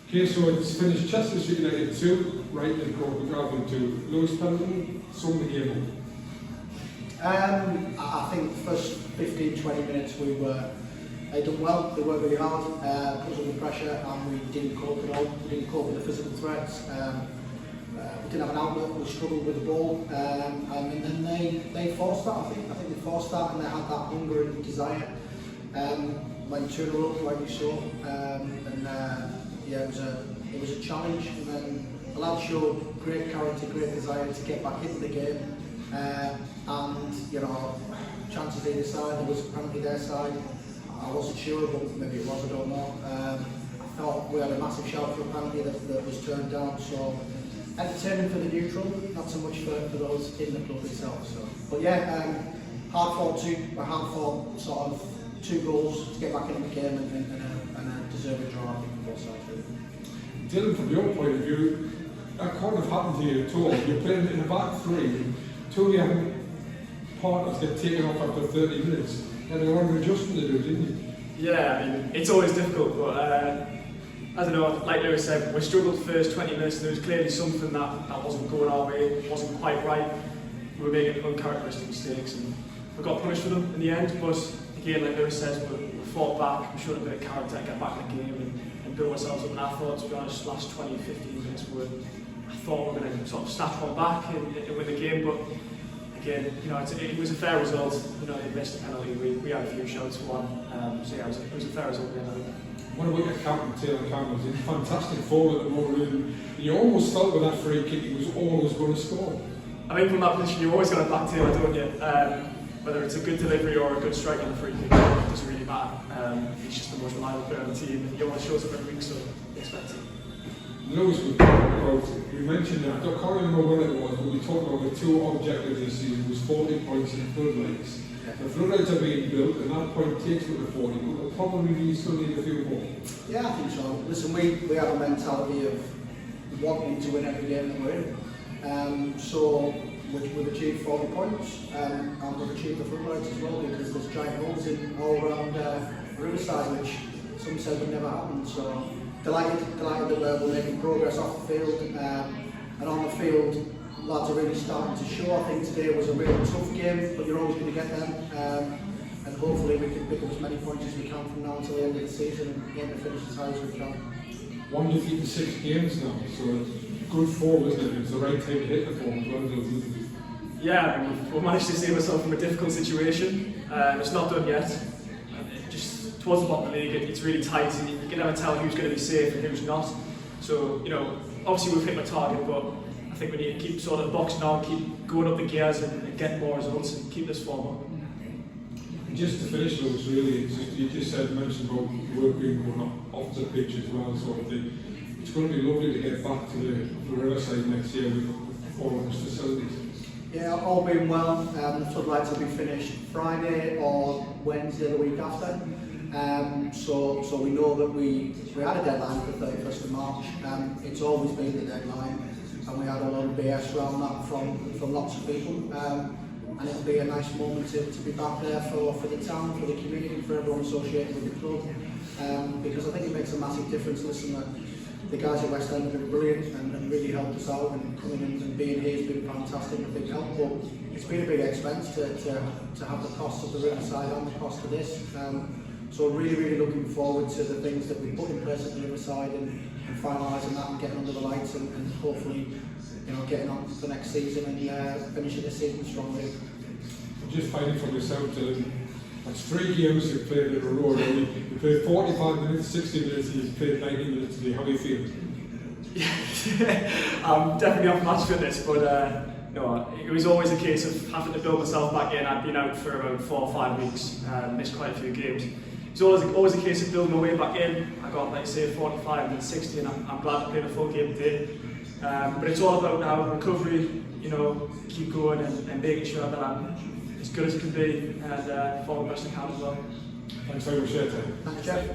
Okay, so it's finished Chester United 2, Ryton and Crawcrook Albion 2. Lewis Pendleton, sum the game up. I think the first 15-20 minutes they done well. They worked really hard, put us under pressure, and we didn't cope at all. We didn't cope with the physical threats. We didn't have an outlet. We struggled with the ball, and then they forced that. I think they forced that, and they had that hunger and desire. Went 2-0 up, like you saw, yeah, it was a challenge. And then the lads showed great character, great desire to get back into the game. And you know, chances either side. There was apparently their side. I wasn't sure, but maybe it was. I don't know. I thought we had a massive shout for a penalty that was turned down. So entertaining for the neutral, not so much for those in the club itself. So, but yeah, hard fought sort of 2 goals to get back into the game and a deserving draw, I think, from both sides. Really. Dylan, from your point of view, that couldn't have happened to you at all. You're playing in a back 3, 2 of your partners get taken off after 30 minutes. And you want an adjustment to do, didn't you? Yeah, I mean, it's always difficult, but I don't know, like Lewis said, we struggled the first 20 minutes, and there was clearly something that wasn't going our way, wasn't quite right. We were making uncharacteristic mistakes, and we got punished for them in the end. But again, like Lewis says, we fought back, we showed a bit of character to get back in the game and build ourselves up. And I thought, to be honest, last 20-15 minutes, I thought we were going to sort of snatch one back and win the game. But again, you know, it was a fair result. You know, they missed a penalty. We had a few shots for one. So yeah, it was a fair result. What about your captain, Taylor Campbell? He's in fantastic form at the moment. You almost felt with that free kick he was always going to score. I think from that position, you always got to back Taylor, don't you? Whether it's a good delivery or a good strike on the free kick, it doesn't really matter. He's just the most reliable player on the team, and he always shows up every week, so expect it. Lewis, we mentioned that, I can't remember when it was, but we talked about the 2 objectives this season. It was 40 points in floodlights. The floodlights are being built, and that point takes with the 40, but we'll probably still need a few more. Yeah, I think so. Listen, we have a mentality of wanting to win every game that we're in. So we've achieved 40 points, and we've achieved the floodlights as well, because there's giant holes all around Riverside, which some said would never happen. So delighted that we're making progress off the field, and on the field, lads are really starting to show. I think today was a really tough game, but you're always going to get them, and hopefully we can pick up as many points as we can from now until the end of the season and aim to finish as high as we can. 1 defeat in 6 games now, so it's good form, isn't it? It's the right time to hit the form as well. Yeah, I mean, we've managed to save ourselves from a difficult situation. It's not done yet. Just towards the bottom of the league, it's really tight, and you can never tell who's going to be safe and who's not. So, you know, obviously we've hit my target, but I think we need to keep sort of boxing on, keep going up the gears and get more results and keep this form up. And just to finish, Lewis, really, you just mentioned about work being going off the pitch as well, sort of thing. It's going to be lovely to get back to the Riverside next year with all of those facilities. Yeah, all being well, the floodlights will be finished Friday or Wednesday the week after. So we know that we had a deadline for the 31st of March. It's always been the deadline, and we had a lot of BS around that from lots of people. And it'll be a nice moment to be back there for the town, for the community, for everyone associated with the club. Because I think it makes a massive difference. Listen, the guys at West End have been brilliant and really helped us out, and coming in and being here has been fantastic, a big help. But it's been a big expense to have the cost of the Riverside and the cost of this. So really looking forward to the things that we put in place at the Riverside and finalising that and getting under the lights and hopefully, you know, getting on to the next season and finishing the season strongly. Just finding from yourself, Dylan, that's 3 games you've played in a row. You played 45 minutes, 60 minutes, and you've played 90 minutes today. How do you feel? I'm definitely off match fitness, but no, it was always a case of having to build myself back in. I'd been out for about 4 or 5 weeks, missed quite a few games. It's always a case of building my way back in. I got, like say, 45 and 60, and I'm glad to play the full game today. But it's all about now recovery, you know, keep going and making sure that I'm as good as I can be and perform the best I can as well. Thanks very much for your time. Thanks, Jeff.